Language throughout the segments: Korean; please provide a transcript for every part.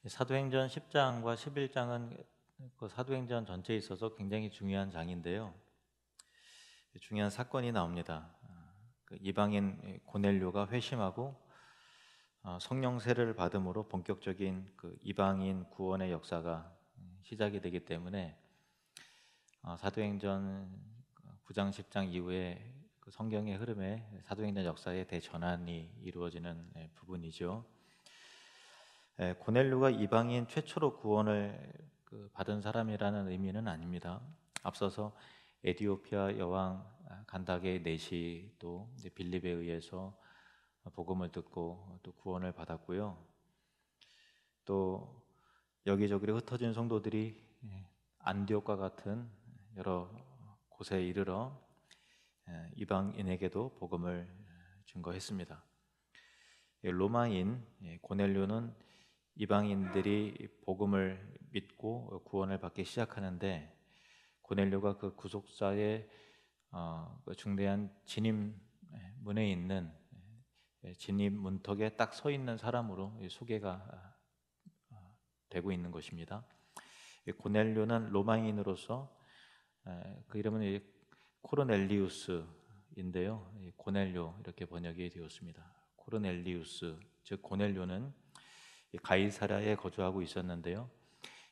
사도행전 10장과 11장은 그 사도행전 전체에 있어서 굉장히 중요한 장인데요. 중요한 사건이 나옵니다. 그 이방인 고넬료가 회심하고 성령 세례를 받음으로 본격적인 그 이방인 구원의 역사가 시작이 되기 때문에 사도행전 9장 10장 이후에 그 성경의 흐름에 사도행전 역사의 대전환이 이루어지는 부분이죠. 고넬료가 이방인 최초로 구원을 받은 사람이라는 의미는 아닙니다. 앞서서 에디오피아 여왕 간다게 넷이 또 빌립에 의해서 복음을 듣고 또 구원을 받았고요. 또 여기저기 흩어진 성도들이 안디옥과 같은 여러 곳에 이르러 이방인에게도 복음을 증거했습니다. 로마인 고넬료는 이방인들이 복음을 믿고 구원을 받기 시작하는데 고넬료가 그 구속사의 그 중대한 진입문에 있는 진입 문턱에 딱 서 있는 사람으로 소개가 되고 있는 것입니다. 고넬료는 로마인으로서 그 이름은 코르넬리우스인데요. 고넬료 이렇게 번역이 되었습니다. 코르넬리우스, 즉 고넬료는 가이사랴에 거주하고 있었는데요.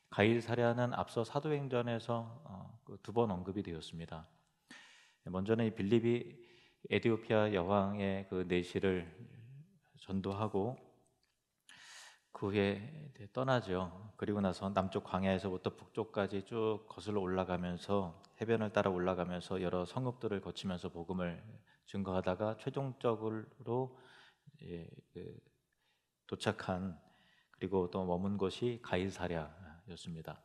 가이사랴는 앞서 사도행전에서 두 번 언급이 되었습니다. 먼저는 이 빌립이 에디오피아 여왕의 그 내시를 전도하고 그 후에 떠나죠. 그리고 나서 남쪽 광야에서부터 북쪽까지 쭉 거슬러 올라가면서 해변을 따라 올라가면서 여러 성읍들을 거치면서 복음을 증거하다가 최종적으로 도착한 그리고 또 머문 곳이 가이사랴였습니다.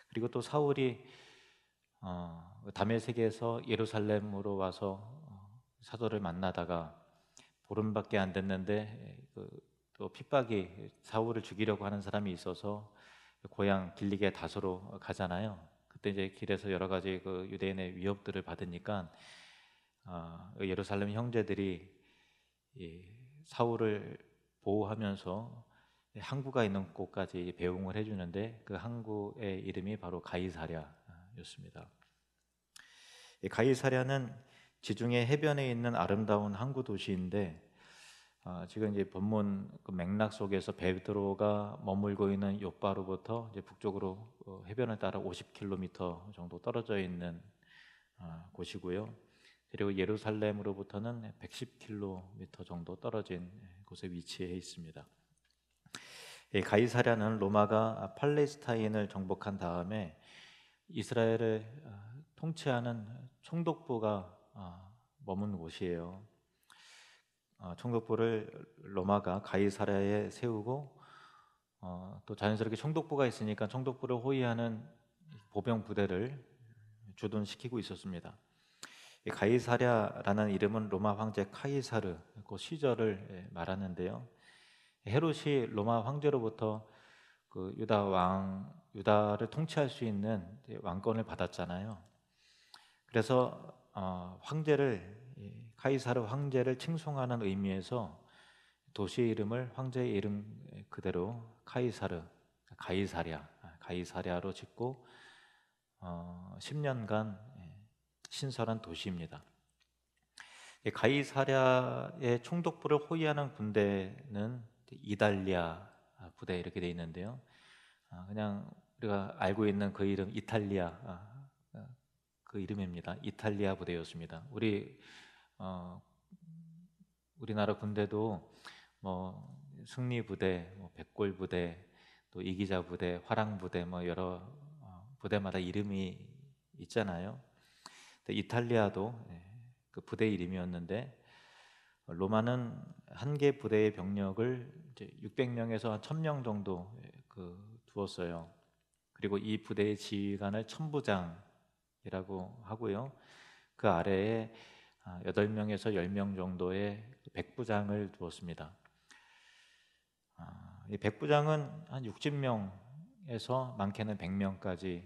그리고 또 사울이 다메섹에서 예루살렘으로 와서 사도를 만나다가 보름밖에 안 됐는데 또 핍박이 사울을 죽이려고 하는 사람이 있어서 고향 길리게 다소로 가잖아요. 그때 이제 길에서 여러 가지 그 유대인의 위협들을 받으니까 예루살렘 형제들이 사울을 보호하면서 항구가 있는 곳까지 배웅을 해주는데 그 항구의 이름이 바로 가이사랴였습니다. 가이사랴는 지중해 해변에 있는 아름다운 항구 도시인데 지금 이제 본문 그 맥락 속에서 베드로가 머물고 있는 요바로부터 이제 북쪽으로 해변을 따라 50km 정도 떨어져 있는 곳이고요. 그리고 예루살렘으로부터는 110km 정도 떨어진 곳에 위치해 있습니다. 가이사랴는 로마가 팔레스타인을 정복한 다음에 이스라엘을 통치하는 총독부가 머문 곳이에요. 총독부를 로마가 가이사랴에 세우고 또 자연스럽게 총독부가 있으니까 총독부를 호위하는 보병 부대를 주둔시키고 있었습니다. 이 가이사랴라는 이름은 로마 황제 카이사르 그 시절을 말하는데요. 헤롯이 로마 황제로부터 그 유다를 통치할 수 있는 왕권을 받았잖아요. 그래서 카이사르 황제를 칭송하는 의미에서 도시의 이름을 황제의 이름 그대로 가이사랴로 짓고 10년간 신설한 도시입니다. 가이사랴의 총독부를 호위하는 군대는 이달리아 부대 이렇게 되어 있는데요. 그냥 우리가 알고 있는 그 이름 이탈리아 그 이름입니다. 이탈리아 부대였습니다. 우리나라 군대도 뭐 승리 부대, 백골 부대, 또 이기자 부대, 화랑 부대 뭐 여러 부대마다 이름이 있잖아요. 이탈리아도 그 부대 이름이었는데 로마는 한 개 부대의 병력을 이제 600명에서 1000명 정도 두었어요. 그리고 이 부대의 지휘관을 천부장이라고 하고요. 그 아래에 8명에서 10명 정도의 백부장을 두었습니다. 이 백부장은 한 60명에서 많게는 100명까지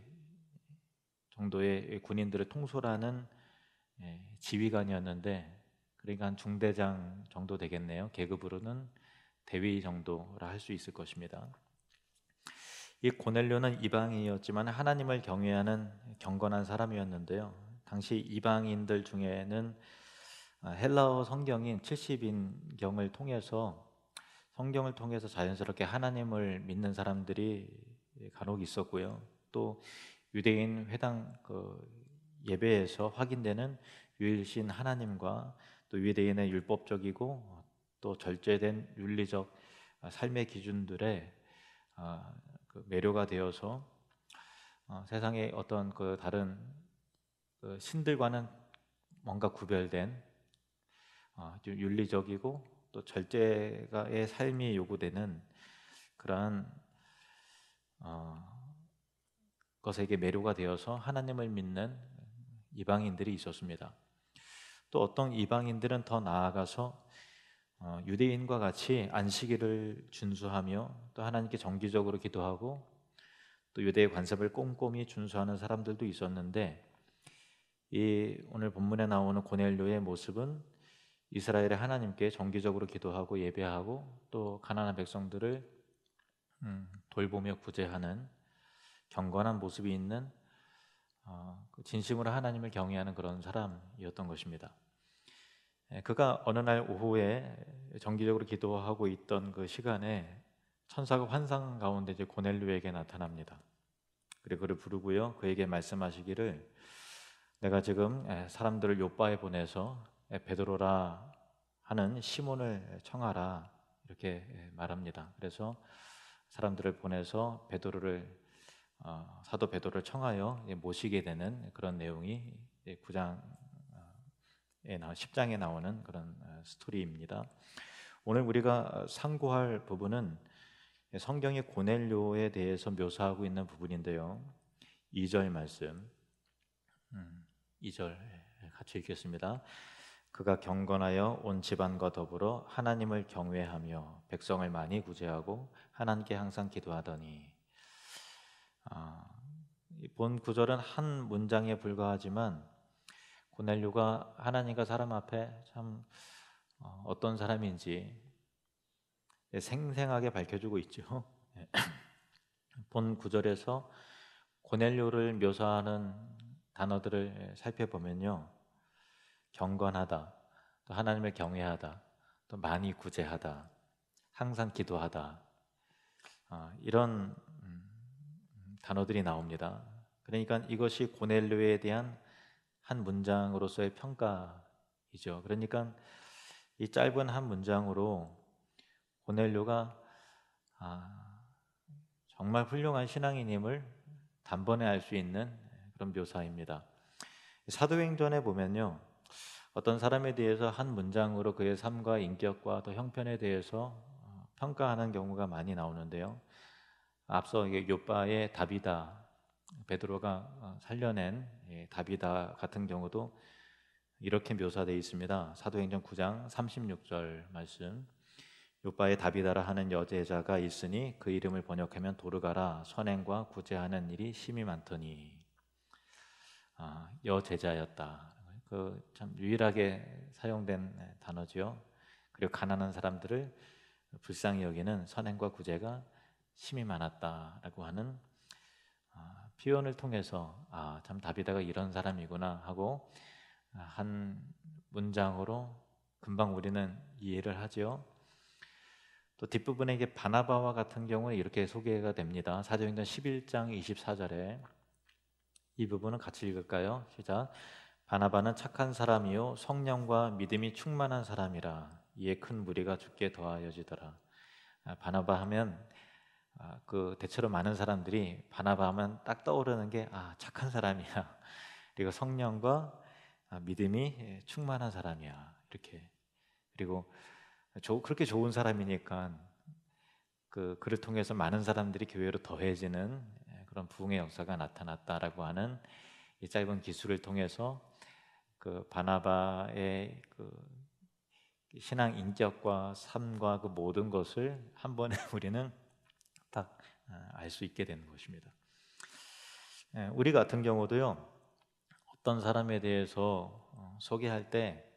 정도의 군인들을 통솔하는 지휘관이었는데 그러니까 한 중대장 정도 되겠네요. 계급으로는 대위 정도라 할 수 있을 것입니다. 이 고넬료는 이방인이었지만 하나님을 경외하는 경건한 사람이었는데요. 당시 이방인들 중에는 헬라어 성경인 70인경을 통해서 성경을 통해서 자연스럽게 하나님을 믿는 사람들이 간혹 있었고요. 또 유대인 회당 예배에서 확인되는 유일신 하나님과 또 유대인의 율법적이고 또 절제된 윤리적 삶의 기준들에 매료가 되어서 세상의 어떤 다른 신들과는 뭔가 구별된 좀 윤리적이고 또 절제가의 삶이 요구되는 그러한 것에게 매료가 되어서 하나님을 믿는 이방인들이 있었습니다. 또 어떤 이방인들은 더 나아가서 유대인과 같이 안식일을 준수하며 또 하나님께 정기적으로 기도하고 또 유대의 관습을 꼼꼼히 준수하는 사람들도 있었는데, 이 오늘 본문에 나오는 고넬료의 모습은 이스라엘의 하나님께 정기적으로 기도하고 예배하고 또 가난한 백성들을 돌보며 구제하는 경건한 모습이 있는 진심으로 하나님을 경외하는 그런 사람이었던 것입니다. 그가 어느 날 오후에 정기적으로 기도하고 있던 그 시간에 천사가 환상 가운데 이제 고넬료에게 나타납니다. 그리고 그를 부르고요, 그에게 말씀하시기를 내가 지금 사람들을 요바에 보내서 베드로라 하는 시몬을 청하라 이렇게 말합니다. 그래서 사람들을 보내서 사도 베드로를 청하여 모시게 되는 그런 내용이 9장에 10장에 나오는 그런 스토리입니다. 오늘 우리가 상고할 부분은 성경의 고넬료에 대해서 묘사하고 있는 부분인데요. 2절 말씀 2절 같이 읽겠습니다. 그가 경건하여 온 집안과 더불어 하나님을 경외하며 백성을 많이 구제하고 하나님께 항상 기도하더니. 본 구절은 한 문장에 불과하지만 고넬료가 하나님과 사람 앞에 참 어떤 사람인지 생생하게 밝혀주고 있죠. 본 구절에서 고넬료를 묘사하는 단어들을 살펴보면요, 경건하다, 또 하나님을 경외하다, 또 많이 구제하다, 항상 기도하다, 이런 단어들이 나옵니다. 그러니까 이것이 고넬료에 대한 한 문장으로서의 평가이죠. 그러니까 이 짧은 한 문장으로 고넬료가 정말 훌륭한 신앙인임을 단번에 알 수 있는 그런 묘사입니다. 사도행전에 보면요, 어떤 사람에 대해서 한 문장으로 그의 삶과 인격과 또 형편에 대해서 평가하는 경우가 많이 나오는데요. 앞서 요바의 다비다, 베드로가 살려낸 다비다 같은 경우도 이렇게 묘사되어 있습니다. 사도행전 9장 36절 말씀. 요바의 다비다라 하는 여제자가 있으니 그 이름을 번역하면 도르가라, 선행과 구제하는 일이 심히 많더니. 여제자였다. 참 유일하게 사용된 단어지요. 그리고 가난한 사람들을 불쌍히 여기는 선행과 구제가 심히 많았다라고 하는 표현을 통해서 참 다비다가 이런 사람이구나 하고 한 문장으로 금방 우리는 이해를 하죠. 또 뒷부분에 이게 바나바와 같은 경우는 이렇게 소개가 됩니다. 사도행전 11장 24절에 이 부분은 같이 읽을까요? 시작. 바나바는 착한 사람이요 성령과 믿음이 충만한 사람이라 이에 큰 무리가 주께 더하여지더라. 바나바 하면 대체로 많은 사람들이 바나바 하면 딱 떠오르는 게 착한 사람이야. 그리고 성령과 믿음이 충만한 사람이야. 이렇게. 그리고 그렇게 좋은 사람이니까 그를 통해서 많은 사람들이 교회로 더해지는 그런 부흥의 역사가 나타났다라고 하는 이 짧은 기술을 통해서 바나바의 신앙 인격과 삶과 그 모든 것을 한 번에 우리는 딱 알 수 있게 되는 것입니다. 우리 같은 경우도요, 어떤 사람에 대해서 소개할 때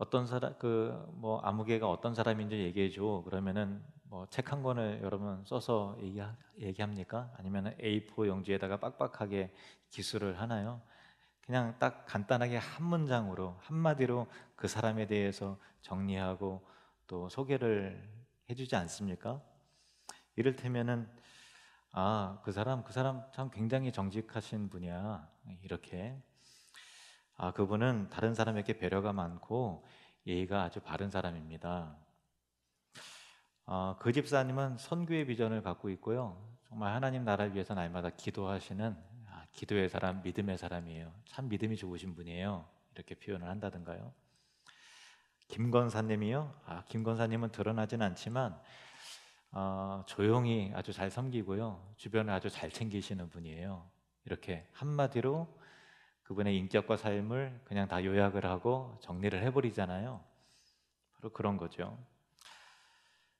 어떤 사람 그 뭐 아무개가 어떤 사람인지 얘기해 줘. 그러면은 뭐 책 한 권을 여러분 써서 얘기합니까? 아니면 A4 용지에다가 빡빡하게 기술을 하나요? 그냥 딱 간단하게 한 문장으로 한마디로 그 사람에 대해서 정리하고 또 소개를 해주지 않습니까? 이를테면은 그 사람 참 굉장히 정직하신 분이야. 이렇게. 그분은 다른 사람에게 배려가 많고 예의가 아주 바른 사람입니다. 그 집사님은 선교의 비전을 갖고 있고요. 정말 하나님 나라를 위해서 날마다 기도하시는 기도의 사람, 믿음의 사람이에요. 참 믿음이 좋으신 분이에요. 이렇게 표현을 한다든가요. 김건사님이요. 김건사님은 드러나진 않지만 조용히 아주 잘 섬기고요. 주변을 아주 잘 챙기시는 분이에요. 이렇게 한마디로 그분의 인격과 삶을 그냥 다 요약을 하고 정리를 해버리잖아요. 바로 그런 거죠.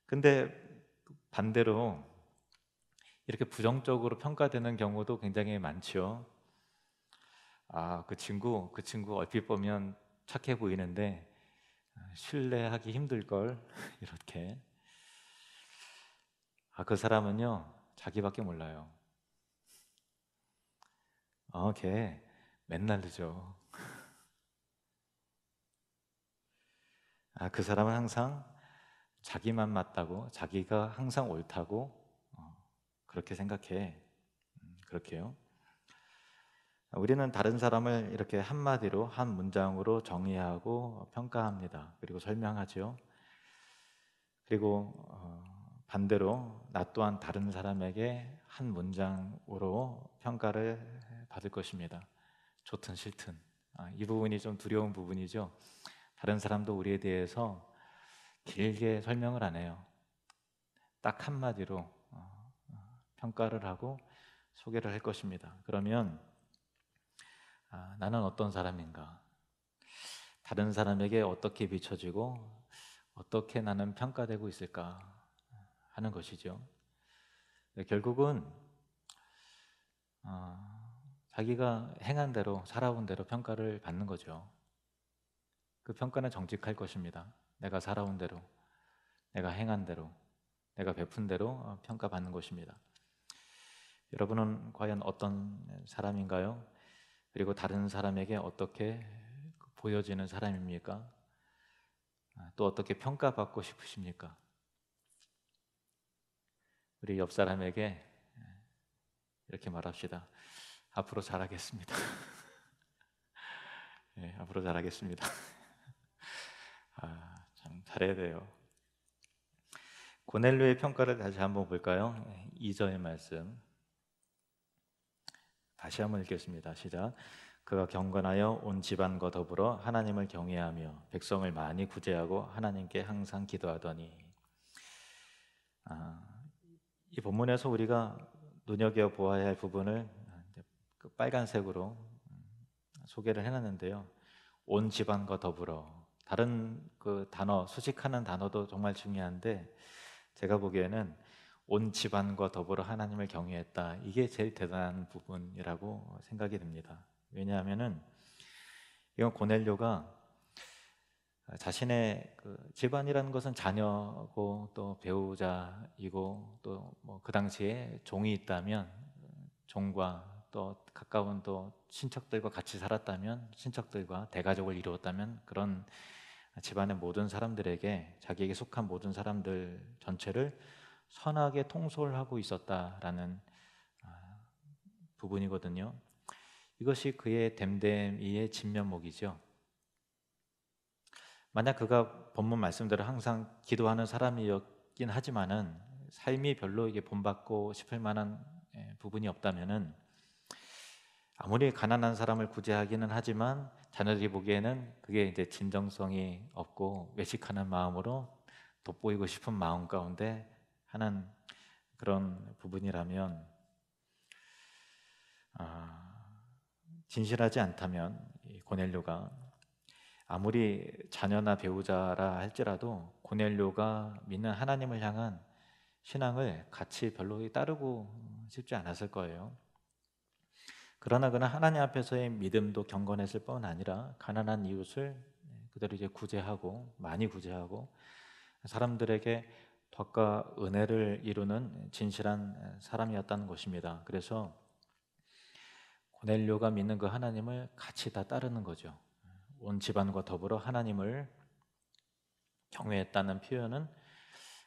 근데 반대로 이렇게 부정적으로 평가되는 경우도 굉장히 많죠. 그 친구 얼핏 보면 착해 보이는데 신뢰하기 힘들 걸 이렇게. 그 사람은요 자기밖에 몰라요. 걔 맨날 늦어. 그 사람은 항상 자기만 맞다고, 자기가 항상 옳다고 그렇게 생각해. 그렇게요. 우리는 다른 사람을 이렇게 한마디로 한 문장으로 정의하고 평가합니다. 그리고 설명하죠. 그리고 반대로 나 또한 다른 사람에게 한 문장으로 평가를 받을 것입니다. 좋든 싫든. 이 부분이 좀 두려운 부분이죠. 다른 사람도 우리에 대해서 길게 설명을 안 해요. 딱 한마디로 평가를 하고 소개를 할 것입니다. 그러면 나는 어떤 사람인가? 다른 사람에게 어떻게 비춰지고 어떻게 나는 평가되고 있을까 하는 것이죠. 결국은 자기가 행한 대로 살아온 대로 평가를 받는 거죠. 그 평가는 정직할 것입니다. 내가 살아온 대로, 내가 행한 대로, 내가 베푼 대로 평가받는 것입니다. 여러분은 과연 어떤 사람인가요? 그리고 다른 사람에게 어떻게 보여지는 사람입니까? 또 어떻게 평가받고 싶으십니까? 우리 옆 사람에게 이렇게 말합시다. 앞으로 잘하겠습니다. 네, 앞으로 잘하겠습니다. 참 잘해야 돼요. 고넬료의 평가를 다시 한번 볼까요? 2절의 말씀 다시 한번 읽겠습니다. 시작. 그가 경건하여 온 집안과 더불어 하나님을 경외하며 백성을 많이 구제하고 하나님께 항상 기도하더니. 이 본문에서 우리가 눈여겨보아야 할 부분을 그 빨간색으로 소개를 해놨는데요. 온 집안과 더불어. 다른 그 단어, 수식하는 단어도 정말 중요한데 제가 보기에는 온 집안과 더불어 하나님을 경외했다. 이게 제일 대단한 부분이라고 생각이 듭니다. 왜냐하면은 이건 고넬료가 자신의 그 집안이라는 것은 자녀고 또 배우자이고 또 뭐 그 당시에 종이 있다면 종과 또 가까운 또 친척들과 같이 살았다면 친척들과 대가족을 이루었다면 그런 집안의 모든 사람들에게 자기에게 속한 모든 사람들 전체를 선하게 통솔하고 있었다라는 부분이거든요. 이것이 그의 됨됨이의 진면목이죠. 만약 그가 본문 말씀대로 항상 기도하는 사람이었긴 하지만은 삶이 별로 이게 본받고 싶을 만한 부분이 없다면은 아무리 가난한 사람을 구제하기는 하지만 자녀들이 보기에는 그게 이제 진정성이 없고 외식하는 마음으로 돋보이고 싶은 마음 가운데 하는 그런 부분이라면 진실하지 않다면 이 고넬료가 아무리 자녀나 배우자라 할지라도 고넬료가 믿는 하나님을 향한 신앙을 같이 별로 따르고 싶지 않았을 거예요. 그러나 그는 하나님 앞에서의 믿음도 경건했을 뿐 아니라 가난한 이웃을 그대로 이제 구제하고 많이 구제하고 사람들에게 덕과 은혜를 이루는 진실한 사람이었다는 것입니다. 그래서 고넬료가 믿는 그 하나님을 같이 다 따르는 거죠. 온 집안과 더불어 하나님을 경외했다는 표현은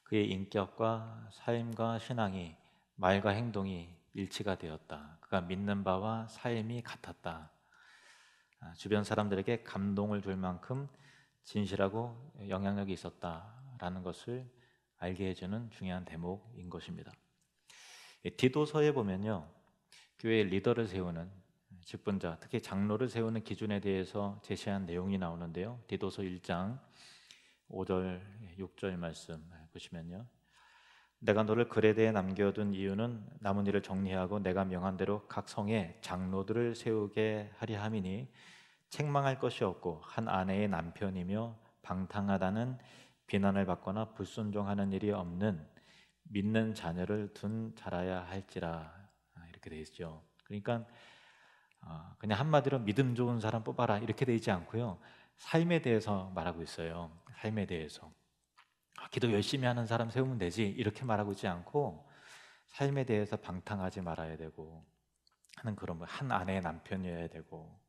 그의 인격과 삶과 신앙이 말과 행동이 일치가 되었다. 그가 믿는 바와 삶이 같았다. 주변 사람들에게 감동을 줄 만큼 진실하고 영향력이 있었다라는 것을 알게 해주는 중요한 대목인 것입니다. 디도서에 보면요, 교회의 리더를 세우는 직분자, 특히 장로를 세우는 기준에 대해서 제시한 내용이 나오는데요. 디도서 1장 5절, 6절 말씀 보시면요, 내가 너를 그레데에 남겨둔 이유는 남은 일을 정리하고 내가 명한 대로 각 성에 장로들을 세우게 하려 함이니 책망할 것이 없고 한 아내의 남편이며 방탕하다는 비난을 받거나 불순종하는 일이 없는 믿는 자녀를 둔 자라야 할지라. 이렇게 돼 있죠. 그러니까 그냥 한마디로 믿음 좋은 사람 뽑아라 이렇게 돼 있지 않고요, 삶에 대해서 말하고 있어요. 삶에 대해서 기도 열심히 하는 사람 세우면 되지 이렇게 말하고 있지 않고, 삶에 대해서 방탕하지 말아야 되고 하는 그런 한 아내의 남편이어야 되고,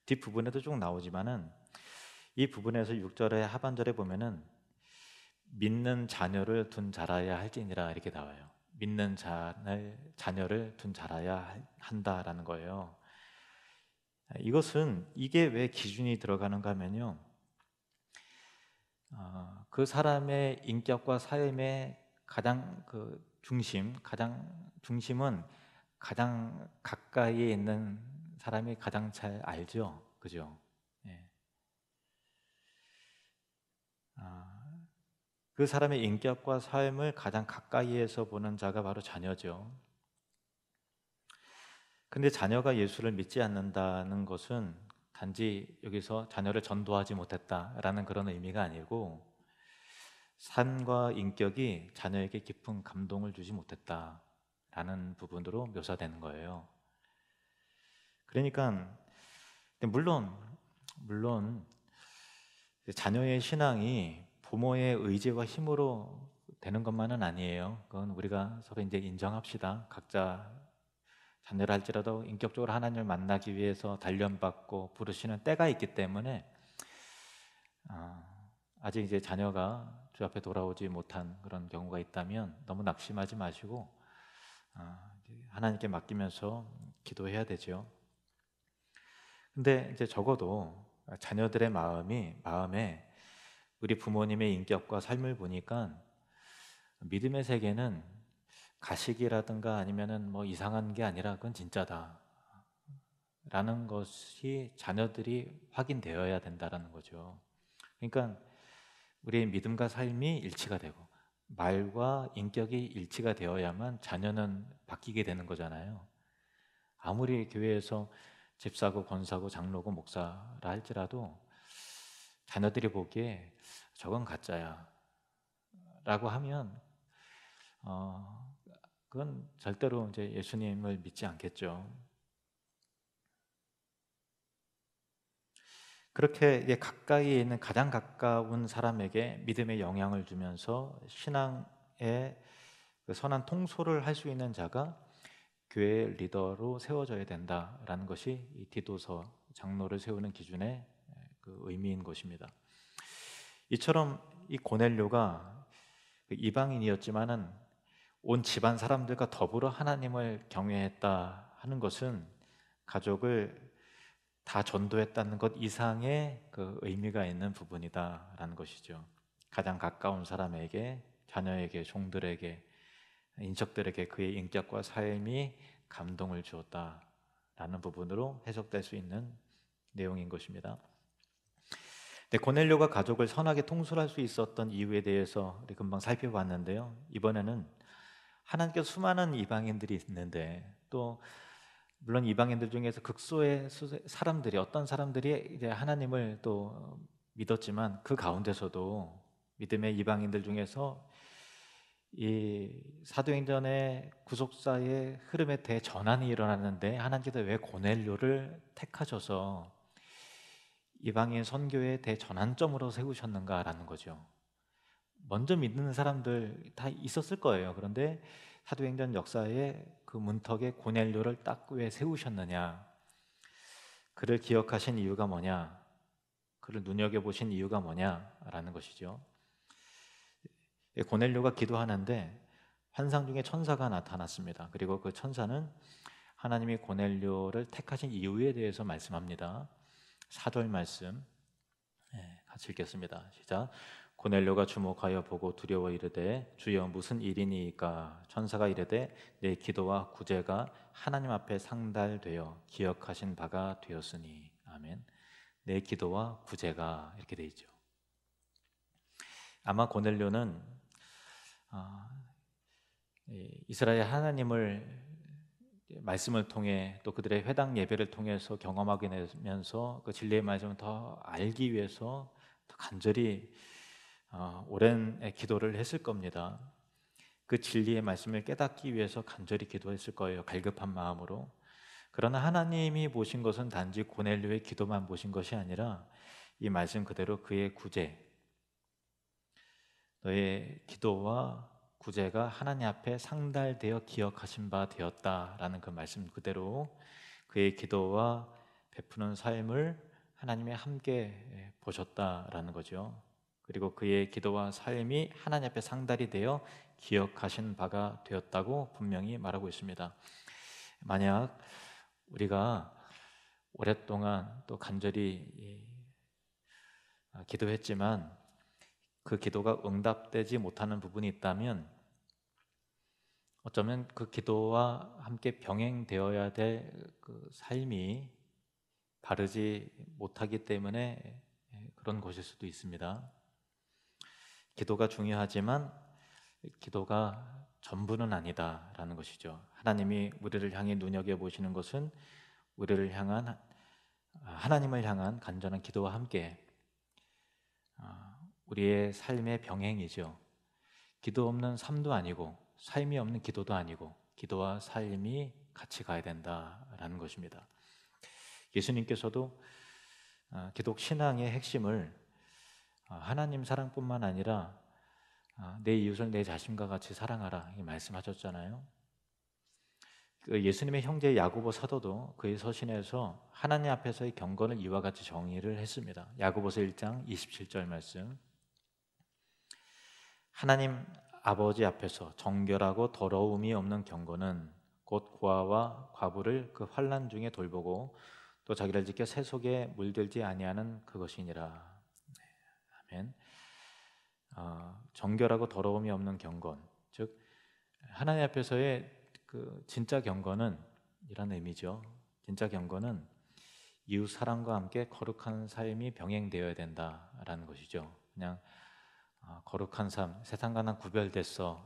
뒷부분에도 쭉 나오지만은 이 부분에서 6절의 하반절에 보면은 믿는 자녀를 둔 자라야 할지니라 이렇게 나와요. 믿는 자녀를 둔 자라야 한다라는 거예요. 이것은 이게 왜 기준이 들어가는가 하면요, 그 사람의 인격과 삶의 가장 중심은 가장 가까이에 있는 사람이 가장 잘 알죠, 그죠? 예. 그 사람의 인격과 삶을 가장 가까이에서 보는 자가 바로 자녀죠. 근데 자녀가 예수를 믿지 않는다는 것은 단지 여기서 자녀를 전도하지 못했다라는 그런 의미가 아니고, 삶과 인격이 자녀에게 깊은 감동을 주지 못했다라는 부분으로 묘사되는 거예요. 그러니까 물론 자녀의 신앙이 부모의 의지와 힘으로 되는 것만은 아니에요. 그건 우리가 서로 이제 인정합시다. 각자 자녀를 할지라도 인격적으로 하나님을 만나기 위해서 단련받고 부르시는 때가 있기 때문에 아직 이제 자녀가 주 앞에 돌아오지 못한 그런 경우가 있다면 너무 낙심하지 마시고 하나님께 맡기면서 기도해야 되죠. 근데 이제 적어도 자녀들의 마음에 우리 부모님의 인격과 삶을 보니까 믿음의 세계는 가식이라든가 아니면은 뭐 이상한 게 아니라 그건 진짜다 라는 것이 자녀들이 확인되어야 된다라는 거죠. 그러니까 우리의 믿음과 삶이 일치가 되고 말과 인격이 일치가 되어야만 자녀는 바뀌게 되는 거잖아요. 아무리 교회에서 집사고 권사고 장로고 목사라 할지라도 자녀들이 보기에 저건 가짜야 라고 하면 그건 절대로 이제 예수님을 믿지 않겠죠. 그렇게 이제 가까이에 있는 가장 가까운 사람에게 믿음의 영향을 주면서 신앙의 그 선한 통솔을 할 수 있는 자가 교회의 리더로 세워져야 된다라는 것이 이 디도서 장로를 세우는 기준의 그 의미인 것입니다. 이처럼 이 고넬료가 이방인이었지만은 온 집안 사람들과 더불어 하나님을 경외했다 하는 것은 가족을 다 전도했다는 것 이상의 그 의미가 있는 부분이다라는 것이죠. 가장 가까운 사람에게, 자녀에게, 종들에게, 인척들에게 그의 인격과 삶이 감동을 주었다라는 부분으로 해석될 수 있는 내용인 것입니다. 고넬료가 가족을 선하게 통솔할 수 있었던 이유에 대해서 우리 금방 살펴봤는데요. 이번에는 하나님께서 수많은 이방인들이 있는데, 또 물론 이방인들 중에서 극소의 사람들이, 어떤 사람들이 이제 하나님을 또 믿었지만 그 가운데서도 믿음의 이방인들 중에서 이 사도행전의 구속사의 흐름에 대전환이 일어났는데 하나님께서 왜 고넬료를 택하셔서 이방인 선교의 대전환점으로 세우셨는가라는 거죠. 먼저 믿는 사람들 다 있었을 거예요. 그런데 사도행전 역사에 그 문턱에 고넬료를 딱 왜 세우셨느냐? 그를 기억하신 이유가 뭐냐? 그를 눈여겨보신 이유가 뭐냐라는 것이죠. 고넬료가 기도하는데 환상 중에 천사가 나타났습니다. 그리고 그 천사는 하나님이 고넬료를 택하신 이유에 대해서 말씀합니다. 4절 말씀 같이 읽겠습니다. 시작. 고넬료가 주목하여 보고 두려워 이르되 주여 무슨 일이니이까? 천사가 이르되 내 기도와 구제가 하나님 앞에 상달되어 기억하신 바가 되었으니. 아멘. 내 기도와 구제가 이렇게 돼 있죠. 아마 고넬료는 이스라엘 하나님을 말씀을 통해 또 그들의 회당 예배를 통해서 경험하게 되면서 그 진리의 말씀을 더 알기 위해서 더 간절히 오랜 기도를 했을 겁니다. 그 진리의 말씀을 깨닫기 위해서 간절히 기도했을 거예요. 갈급한 마음으로. 그러나 하나님이 보신 것은 단지 고넬료의 기도만 보신 것이 아니라 이 말씀 그대로 그의 구제, 너의 기도와 구제가 하나님 앞에 상달되어 기억하신 바 되었다라는 그 말씀 그대로 그의 기도와 베푸는 삶을 하나님이 함께 보셨다라는 거죠. 그리고 그의 기도와 삶이 하나님 앞에 상달이 되어 기억하신 바가 되었다고 분명히 말하고 있습니다. 만약 우리가 오랫동안 또 간절히 기도했지만 그 기도가 응답되지 못하는 부분이 있다면 어쩌면 그 기도와 함께 병행되어야 될 그 삶이 바르지 못하기 때문에 그런 것일 수도 있습니다. 기도가 중요하지만 기도가 전부는 아니다라는 것이죠. 하나님이 우리를 향해 눈여겨보시는 것은 우리를 향한 하나님을 향한 간절한 기도와 함께 우리의 삶의 병행이죠. 기도 없는 삶도 아니고 삶이 없는 기도도 아니고 기도와 삶이 같이 가야 된다라는 것입니다. 예수님께서도 기독 신앙의 핵심을 하나님 사랑뿐만 아니라 내 이웃을 내 자신과 같이 사랑하라 이 말씀하셨잖아요. 그 예수님의 형제 야고보 사도도 그의 서신에서 하나님 앞에서의 경건을 이와 같이 정의를 했습니다. 야고보서 1장 27절 말씀. 하나님 아버지 앞에서 정결하고 더러움이 없는 경건은 곧 고아와 과부를 그 환난 중에 돌보고 또 자기를 지켜 새 속에 물들지 아니하는 그것이니라. 아멘. 정결하고 더러움이 없는 경건, 즉 하나님 앞에서의 그 진짜 경건은 이런 의미죠. 진짜 경건은 이웃 사랑과 함께 거룩한 삶이 병행되어야 된다라는 것이죠. 그냥 거룩한 삶, 세상과는 구별됐어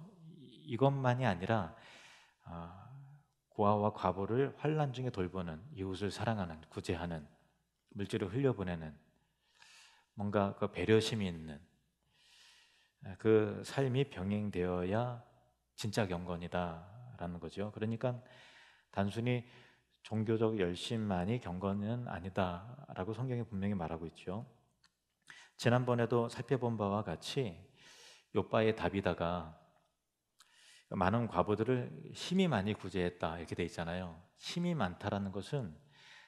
이것만이 아니라 고아와 과부를 환난 중에 돌보는, 이웃을 사랑하는, 구제하는, 물질을 흘려보내는 뭔가 그 배려심이 있는 그 삶이 병행되어야 진짜 경건이다라는 거죠. 그러니까 단순히 종교적 열심만이 경건은 아니다라고 성경이 분명히 말하고 있죠. 지난번에도 살펴본 바와 같이 욥바의 다비다가 많은 과부들을 힘이 많이 구제했다 이렇게 돼 있잖아요. 힘이 많다라는 것은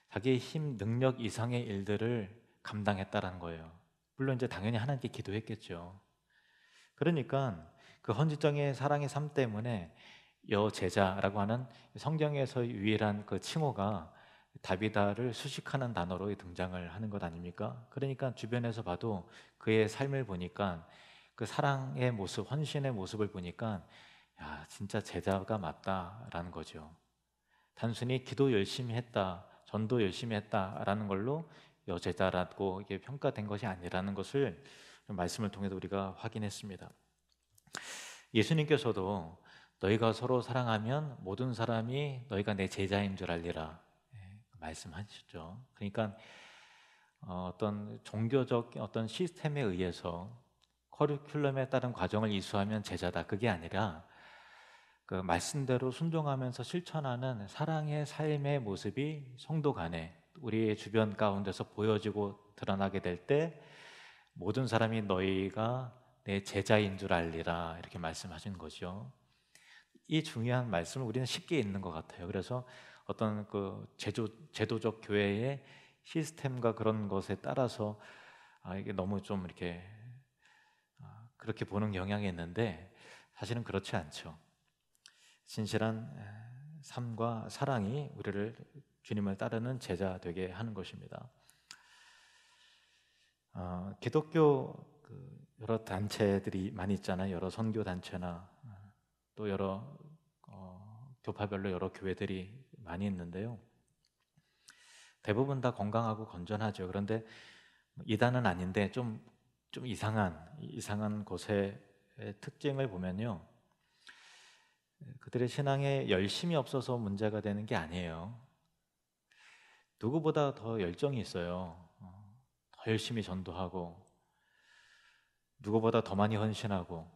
자기의 힘, 능력 이상의 일들을 감당했다라는 거예요. 물론 이제 당연히 하나님께 기도했겠죠. 그러니까 그 헌신적인 사랑의 삶 때문에 여제자라고 하는 성경에서 유일한 그 칭호가 다비다를 수식하는 단어로 등장을 하는 것 아닙니까? 그러니까 주변에서 봐도 그의 삶을 보니까 그 사랑의 모습, 헌신의 모습을 보니까 야, 진짜 제자가 맞다라는 거죠. 단순히 기도 열심히 했다, 전도 열심히 했다라는 걸로 여제자라고 이게 평가된 것이 아니라는 것을 말씀을 통해서 우리가 확인했습니다. 예수님께서도 너희가 서로 사랑하면 모든 사람이 너희가 내 제자인 줄 알리라 말씀하셨죠. 그러니까 어떤 종교적 어떤 시스템에 의해서 커리큘럼에 따른 과정을 이수하면 제자다 그게 아니라 그 말씀대로 순종하면서 실천하는 사랑의 삶의 모습이 성도 간에 우리의 주변 가운데서 보여지고 드러나게 될 때 모든 사람이 너희가 내 제자인 줄 알리라 이렇게 말씀하신 거죠. 이 중요한 말씀을 우리는 쉽게 읽는 것 같아요. 그래서 어떤 그 제도적 교회의 시스템과 그런 것에 따라서 이게 너무 좀 이렇게 그렇게 보는 경향이 있는데 사실은 그렇지 않죠. 진실한 삶과 사랑이 우리를 주님을 따르는 제자 되게 하는 것입니다. 기독교 여러 단체들이 많이 있잖아요. 여러 선교 단체나 또 여러 교파별로 여러 교회들이 많이 있는데요. 대부분 다 건강하고 건전하죠. 그런데 이단은 아닌데 좀 이상한 곳의 특징을 보면요. 그들의 신앙에 열심이 없어서 문제가 되는 게 아니에요. 누구보다 더 열정이 있어요. 더 열심히 전도하고 누구보다 더 많이 헌신하고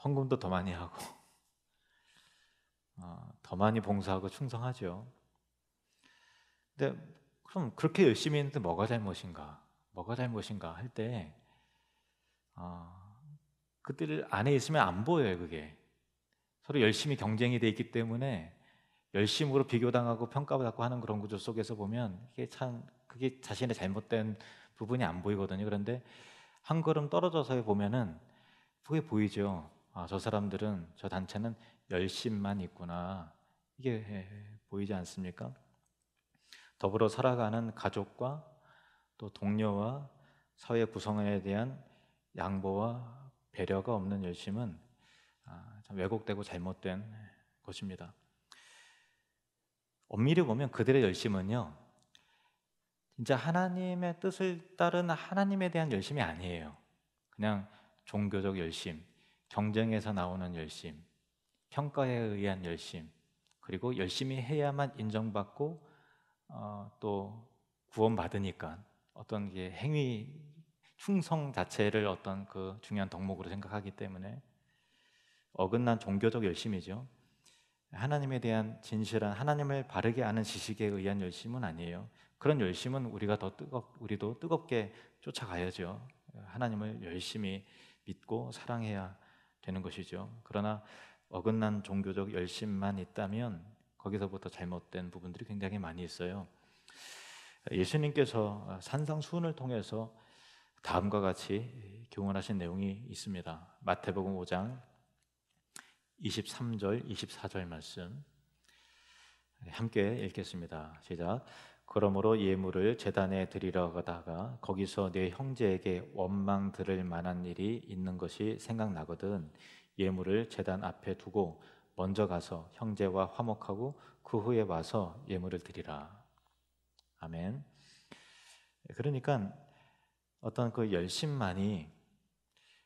헌금도 더 많이 하고 더 많이 봉사하고 충성하죠. 근데 그럼 그렇게 열심히 했는데 뭐가 잘못인가? 뭐가 잘못인가 할 때 그들 안에 있으면 안 보여요. 그게 서로 열심히 경쟁이 돼 있기 때문에 열심으로 비교당하고 평가받고 하는 그런 구조 속에서 보면 그게 자신의 잘못된 부분이 안 보이거든요. 그런데 한 걸음 떨어져서 보면은 그게 보이죠. 저 사람들은, 저 단체는 열심만 있구나. 이게 보이지 않습니까? 더불어 살아가는 가족과 또 동료와 사회 구성원에 대한 양보와 배려가 없는 열심은 참 왜곡되고 잘못된 것입니다. 엄밀히 보면 그들의 열심은요, 진짜 하나님의 뜻을 따른 하나님에 대한 열심이 아니에요. 그냥 종교적 열심, 경쟁에서 나오는 열심, 평가에 의한 열심, 그리고 열심히 해야만 인정받고 또 구원받으니까 어떤 게 행위 충성 자체를 어떤 그 중요한 덕목으로 생각하기 때문에 어긋난 종교적 열심이죠. 하나님에 대한 진실한 하나님을 바르게 아는 지식에 의한 열심은 아니에요. 그런 열심은 우리도 뜨겁게 쫓아가야죠. 하나님을 열심히 믿고 사랑해야 되는 것이죠. 그러나 어긋난 종교적 열심만 있다면 거기서부터 잘못된 부분들이 굉장히 많이 있어요. 예수님께서 산상수훈을 통해서 다음과 같이 교훈하신 내용이 있습니다. 마태복음 5장 23절, 24절 말씀 함께 읽겠습니다. 시작. 그러므로 예물을 제단에 드리러 가다가 거기서 내 형제에게 원망 들을 만한 일이 있는 것이 생각나거든 예물을 제단 앞에 두고 먼저 가서 형제와 화목하고 그 후에 와서 예물을 드리라. 아멘. 그러니까 어떤 그 열심만이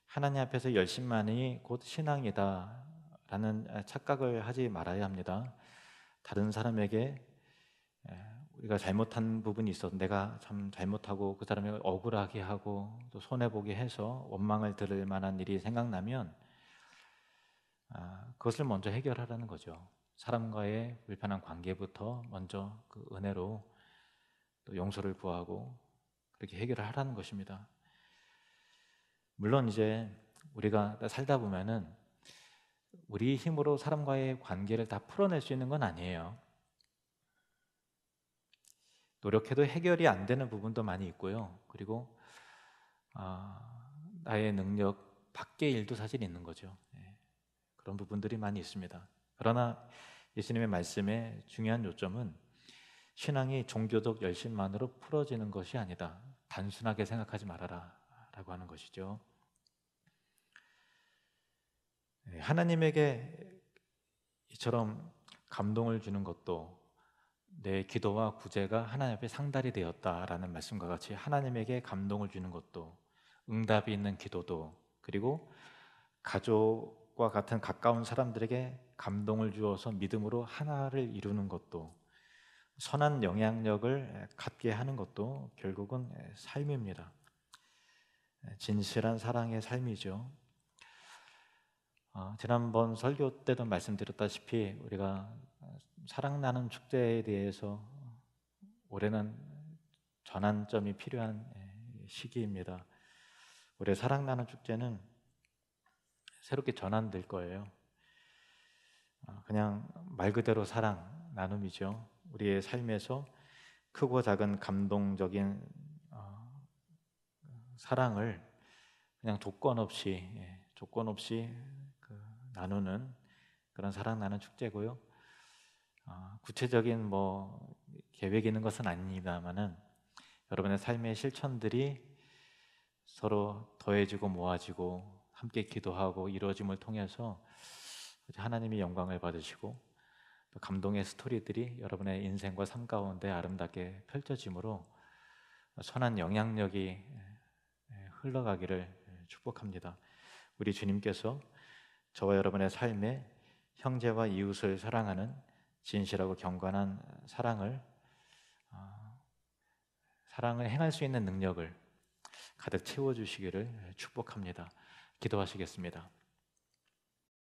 하나님 앞에서 열심만이 곧 신앙이다라는 착각을 하지 말아야 합니다. 다른 사람에게 우리가 잘못한 부분이 있어서 내가 참 잘못하고 그 사람을 억울하게 하고 또 손해보게 해서 원망을 들을 만한 일이 생각나면 그것을 먼저 해결하라는 거죠. 사람과의 불편한 관계부터 먼저 그 은혜로 또 용서를 구하고 그렇게 해결을 하라는 것입니다. 물론 이제 우리가 살다 보면은 우리 힘으로 사람과의 관계를 다 풀어낼 수 있는 건 아니에요. 노력해도 해결이 안 되는 부분도 많이 있고요. 그리고 나의 능력 밖의 일도 사실 있는 거죠. 그런 부분들이 많이 있습니다. 그러나 예수님의 말씀의 중요한 요점은 신앙이 종교적 열심만으로 풀어지는 것이 아니다. 단순하게 생각하지 말아라 라고 하는 것이죠. 하나님에게 이처럼 감동을 주는 것도 내 기도와 구제가 하나님 앞에 상달이 되었다라는 말씀과 같이 하나님에게 감동을 주는 것도 응답이 있는 기도도 그리고 가족과 같은 가까운 사람들에게 감동을 주어서 믿음으로 하나를 이루는 것도 선한 영향력을 갖게 하는 것도 결국은 삶입니다. 진실한 사랑의 삶이죠. 지난번 설교 때도 말씀드렸다시피 우리가 사랑나는 축제에 대해서 올해는 전환점이 필요한 시기입니다. 올해 사랑 나눔 축제는 새롭게 전환될 거예요. 그냥 말 그대로 사랑 나눔이죠. 우리의 삶에서 크고 작은 감동적인 사랑을 그냥 조건 없이 나누는 그런 사랑 나눔 축제고요. 구체적인 계획이 있는 것은 아닙니다만은 여러분의 삶의 실천들이 서로 더해지고 모아지고 함께 기도하고 이루어짐을 통해서 하나님이 영광을 받으시고 또 감동의 스토리들이 여러분의 인생과 삶 가운데 아름답게 펼쳐짐으로 선한 영향력이 흘러가기를 축복합니다. 우리 주님께서 저와 여러분의 삶에 형제와 이웃을 사랑하는 진실하고 경건한 사랑을 행할 수 있는 능력을 가득 채워주시기를 축복합니다. 기도하시겠습니다.